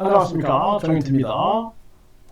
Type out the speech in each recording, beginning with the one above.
안녕하십니까, 정인트입니다.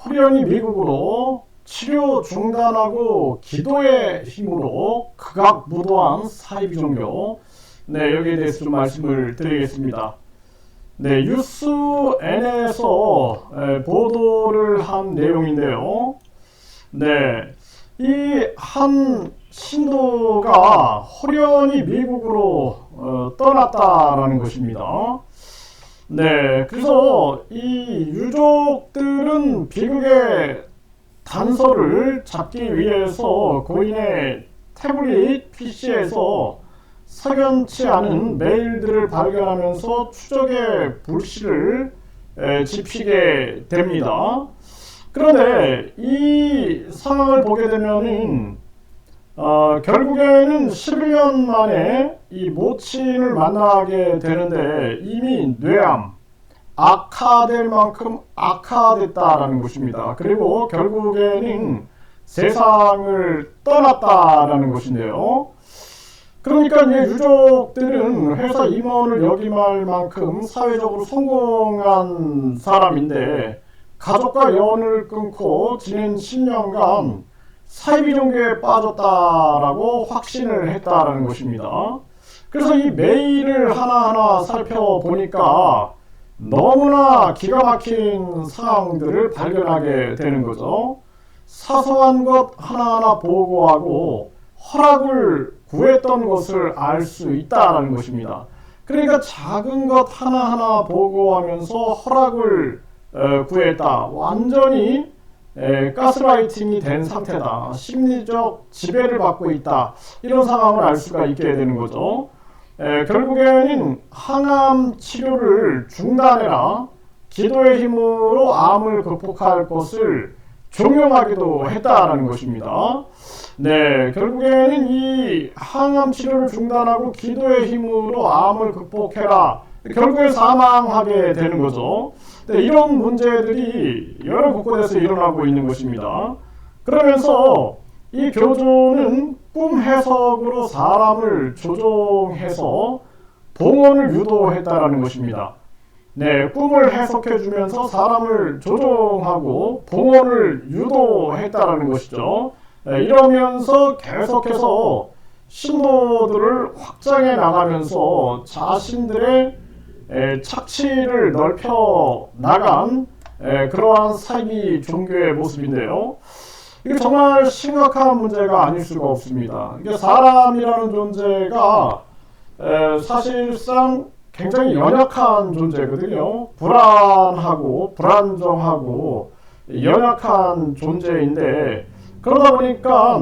호련이 미국으로 치료 중단하고 기도의 힘으로 극악무도한 사이비 종교, 여기에 대해서 좀 말씀을 드리겠습니다. 뉴스N에서 보도를 한 내용인데요. 이 한 신도가 호련이 미국으로 떠났다라는 것입니다. 그래서 이 유족들은 비극의 단서를 잡기 위해서 고인의 태블릿 PC에서 석연치 않은 메일들을 발견하면서 추적의 불씨를 지피게 됩니다. 그런데 이 상황을 보게 되면은 결국에는 11년 만에 이 모친을 만나게 되는데 이미 뇌암, 악화될 만큼 악화됐다라는 것입니다. 그리고 결국에는 세상을 떠났다라는 것인데요. 그러니까 이제 유족들은 회사 임원을 역임할 만큼 사회적으로 성공한 사람인데 가족과 연을 끊고 지낸 10년간 사이비 종교에 빠졌다라고 확신을 했다라는 것입니다. 그래서 이 메일을 하나하나 살펴보니까 너무나 기가 막힌 상황들을 발견하게 되는 거죠. 사소한 것 하나하나 보고하고 허락을 구했던 것을 알 수 있다라는 것입니다. 그러니까 작은 것 하나하나 보고하면서 허락을 구했다. 완전히 가스라이팅이 된 상태다. 심리적 지배를 받고 있다. 이런 상황을 알 수가 있게 되는 거죠. 결국에는 항암 치료를 중단해라. 기도의 힘으로 암을 극복할 것을 종용하기도 했다라는 것입니다. 결국에는 이 항암 치료를 중단하고 기도의 힘으로 암을 극복해라. 결국에 사망하게 되는 거죠. 이런 문제들이 여러 곳곳에서 일어나고 있는 것입니다. 그러면서 이 교조는 꿈 해석으로 사람을 조종해서 봉헌을 유도했다라는 것입니다. 꿈을 해석해 주면서 사람을 조종하고 봉헌을 유도했다라는 것이죠. 이러면서 계속해서 신도들을 확장해 나가면서 자신들의 착취를 넓혀 나간 그러한 사이비 종교의 모습인데요. 이게 정말 심각한 문제가 아닐 수가 없습니다. 이게 사람이라는 존재가 사실상 굉장히 연약한 존재거든요. 불안하고 불안정하고 연약한 존재인데 그러다 보니까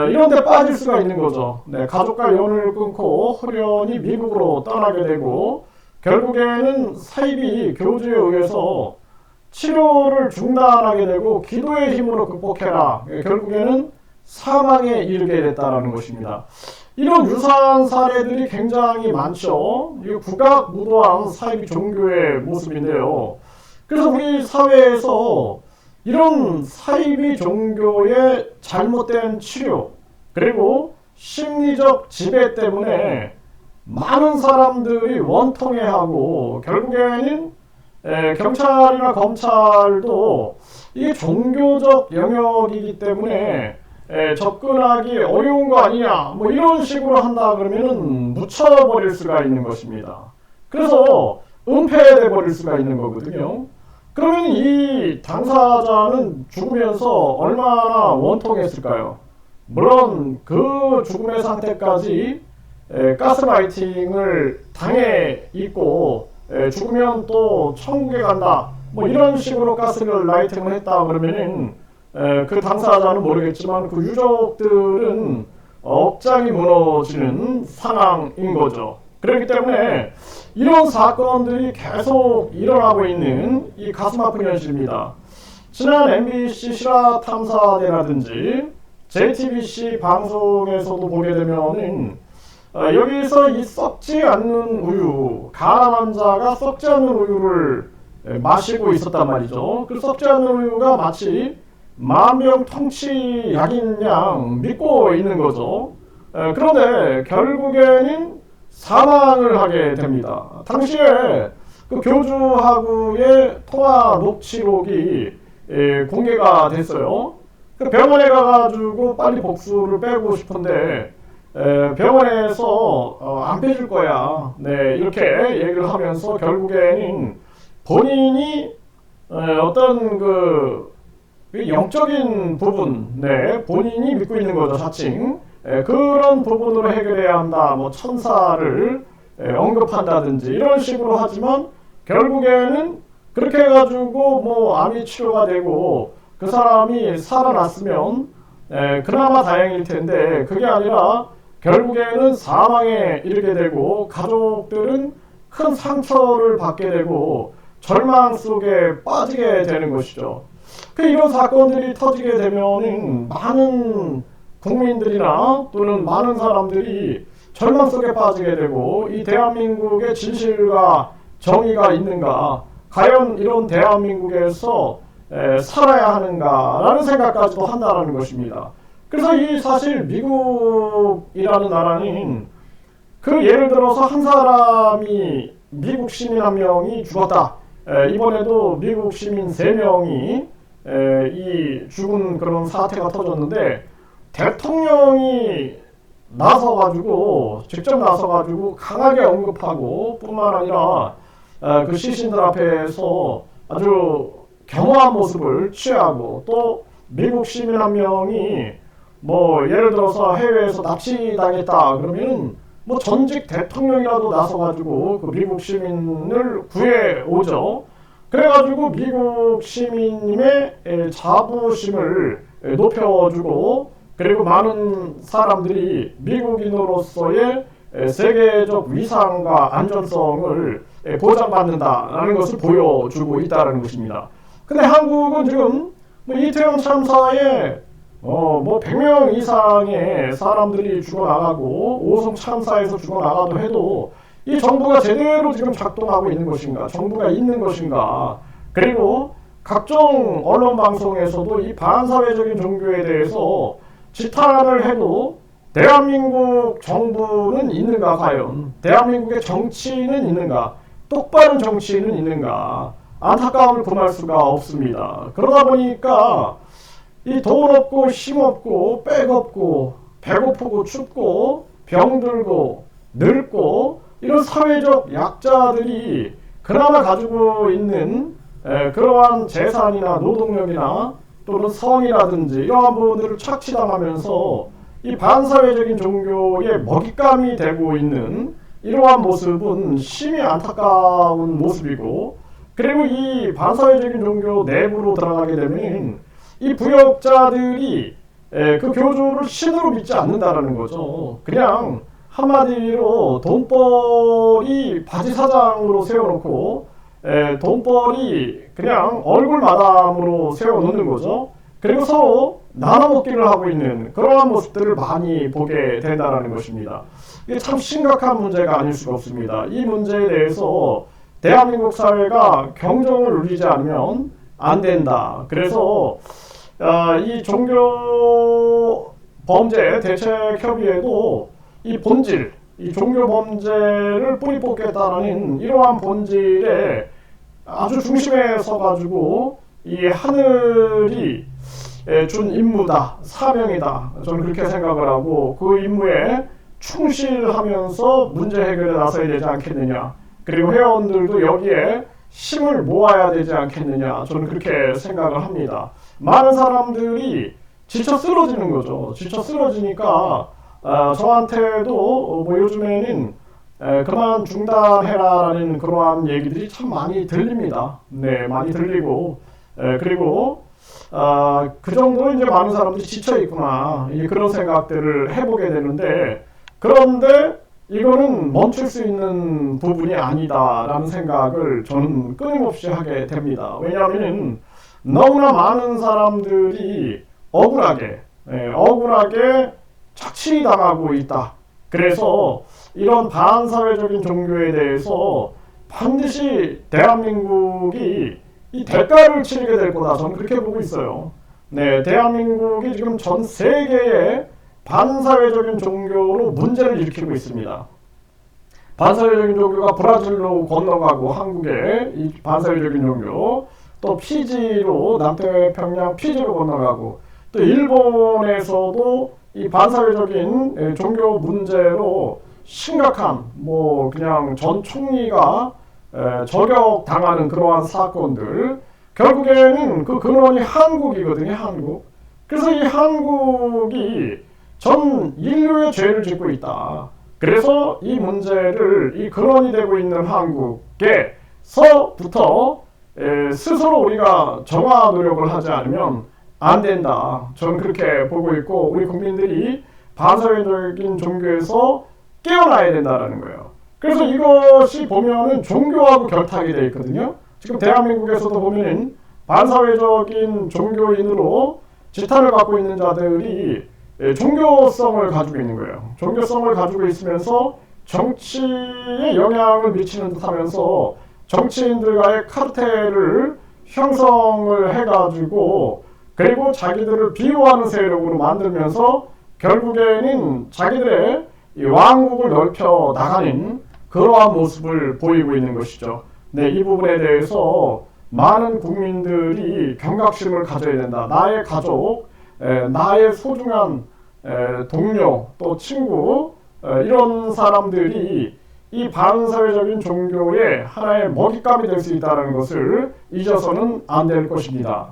이런 데 빠질 수가 있는 거죠. 가족과 연을 끊고 호련히 미국으로 떠나게 되고 결국에는 사이비 교주에 의해서 치료를 중단하게 되고 기도의 힘으로 극복해라. 결국에는 사망에 이르게 됐다는 것입니다. 이런 유사한 사례들이 굉장히 많죠. 이 국악무도한 사이비 종교의 모습인데요. 그래서 우리 사회에서 이런 사이비 종교의 잘못된 치료 그리고 심리적 지배 때문에 많은 사람들이 원통해하고 결국에는 경찰이나 검찰도 이게 종교적 영역이기 때문에 접근하기 어려운 거 아니냐 뭐 이런 식으로 한다 그러면은 묻혀버릴 수가 있는 것입니다. 그래서 은폐돼 버릴 수가 있는 거거든요. 그러면 이 당사자는 죽으면서 얼마나 원통했을까요? 물론 그 죽음의 상태까지 가스라이팅을 당해 있고 죽으면 또 천국에 간다 뭐 이런 식으로 가스라이팅을 했다 그러면은 그 당사자는 모르겠지만 그 유족들은 억장이 무너지는 상황인 거죠. 그렇기 때문에 이런 사건들이 계속 일어나고 있는 이 가슴 아픈 현실입니다. 지난 MBC 실화탐사대라든지 JTBC 방송에서도 보게 되면은 여기서 이 썩지 않는 우유, 간암 환자가 썩지 않는 우유를 마시고 있었단 말이죠. 그 썩지 않는 우유가 마치 만병통치약인 양 믿고 있는 거죠. 그런데 결국에는 사망을 하게 됩니다. 당시에 그 교주하고의 통화 녹취록이 공개가 됐어요. 그 병원에 가가지고 빨리 복수를 빼고 싶은데 병원에서 안 빼줄 거야. 네, 이렇게 얘기를 하면서 결국에는 본인이 어떤 그 영적인 부분, 네, 본인이 믿고 있는 거죠, 자칭. 그런 부분으로 해결해야 한다. 뭐 천사를 언급한다든지 이런 식으로 하지만 결국에는 그렇게 해가지고 뭐 암이 치료가 되고 그 사람이 살아났으면 그나마 다행일 텐데 그게 아니라 결국에는 사망에 이르게 되고 가족들은 큰 상처를 받게 되고 절망 속에 빠지게 되는 것이죠. 이런 사건들이 터지게 되면은 많은 국민들이나 또는 많은 사람들이 절망 속에 빠지게 되고 이 대한민국의 진실과 정의가 있는가, 과연 이런 대한민국에서 살아야 하는가라는 생각까지도 한다는 것입니다. 그래서 이 사실 미국이라는 나라는 그 예를 들어서 한 사람이 미국 시민 한 명이 죽었다. 이번에도 미국 시민 3명이 이 죽은 그런 사태가 터졌는데 대통령이 나서가지고 직접 나서가지고 강하게 언급하고 뿐만 아니라 그 시신들 앞에서 아주 겸허한 모습을 취하고 또 미국 시민 한 명이 뭐 예를 들어서 해외에서 납치당했다 그러면 뭐 전직 대통령이라도 나서가지고 그 미국 시민을 구해 오죠. 그래가지고 미국 시민님의 자부심을 높여주고 그리고 많은 사람들이 미국인으로서의 세계적 위상과 안전성을 보장받는다라는 것을 보여주고 있다는 것입니다. 근데 한국은 지금 뭐 이태원 참사에 뭐 100명 이상의 사람들이 죽어나가고 오송 참사에서 죽어나가도 해도 이 정부가 제대로 지금 작동하고 있는 것인가, 정부가 있는 것인가, 그리고 각종 언론 방송에서도 이 반사회적인 종교에 대해서 지탄을 해도 대한민국 정부는 있는가, 과연 대한민국의 정치인은 있는가, 똑바른 정치인은 있는가, 안타까움을 금할 수가 없습니다. 그러다 보니까 이 돈 없고 힘 없고 백 없고 배고프고 춥고 병들고 늙고 이런 사회적 약자들이 그나마 가지고 있는 그러한 재산이나 노동력이나 또는 성이라든지 이러한 부분들을 착취당하면서 이 반사회적인 종교의 먹잇감이 되고 있는 이러한 모습은 심히 안타까운 모습이고, 그리고 이 반사회적인 종교 내부로 들어가게 되면 이 부역자들이 그 교주를 신으로 믿지 않는다라는 거죠. 그냥 한마디로 돈벌이 바지 사장으로 세워놓고 돈벌이 그냥 얼굴 마담으로 세워놓는 거죠. 그리고 서로 나눠먹기를 하고 있는 그러한 모습들을 많이 보게 된다는 것입니다. 이게 참 심각한 문제가 아닐 수가 없습니다. 이 문제에 대해서 대한민국 사회가 경종을 울리지 않으면 안 된다. 그래서 이 종교 범죄 대책협의회도 이 본질, 이 종교 범죄를 뿌리 뽑겠다는 이러한 본질에 아주 중심에 서가지고 이 하늘이 준 임무다, 사명이다. 저는 그렇게 생각을 하고 그 임무에 충실하면서 문제 해결에 나서야 되지 않겠느냐. 그리고 회원들도 여기에 힘을 모아야 되지 않겠느냐. 저는 그렇게 생각을 합니다. 많은 사람들이 지쳐 쓰러지는 거죠. 지쳐 쓰러지니까 저한테도 뭐 요즘에는 그만 중단해라라는 그러한 얘기들이 참 많이 들립니다. 네, 많이 들리고 그리고 그 정도로 이제 많은 사람들이 지쳐 있구나 그런 생각들을 해보게 되는데, 그런데 이거는 멈출 수 있는 부분이 아니다라는 생각을 저는 끊임없이 하게 됩니다. 왜냐하면 너무나 많은 사람들이 억울하게 착취당하고 있다. 그래서 이런 반사회적인 종교에 대해서 반드시 대한민국이 이 대가를 치르게 될 거다. 저는 그렇게 보고 있어요. 네, 대한민국이 지금 전 세계에 반사회적인 종교로 문제를 일으키고 있습니다. 반사회적인 종교가 브라질로 건너가고 한국에 이 반사회적인 종교, 또 피지로 남태평양 피지로 건너가고, 또 일본에서도 이 반사회적인 종교 문제로 심각한 뭐 그냥 전 총리가 저격당하는 그러한 사건들, 결국에는 그 근원이 한국이거든요. 한국. 그래서 이 한국이 전 인류의 죄를 짓고 있다. 그래서 이 문제를, 이 근원이 되고 있는 한국에서부터 스스로 우리가 정화 노력을 하지 않으면 안 된다. 저는 그렇게 보고 있고, 우리 국민들이 반사회적인 종교에서 깨어나야 된다라는 거예요. 그래서 이것이 보면은 종교하고 결탁이 되어 있거든요. 지금 대한민국에서도 보면은 반사회적인 종교인으로 지탄을 받고 있는 자들이 종교성을 가지고 있는 거예요. 종교성을 가지고 있으면서 정치에 영향을 미치는 듯 하면서 정치인들과의 카르텔을 형성을 해가지고, 그리고 자기들을 비호하는 세력으로 만들면서 결국에는 자기들의 왕국을 넓혀 나가는 그러한 모습을 보이고 있는 것이죠. 네, 이 부분에 대해서 많은 국민들이 경각심을 가져야 된다. 나의 가족, 나의 소중한 동료, 또 친구, 이런 사람들이 이 반사회적인 종교의 하나의 먹잇감이 될 수 있다는 것을 잊어서는 안 될 것입니다.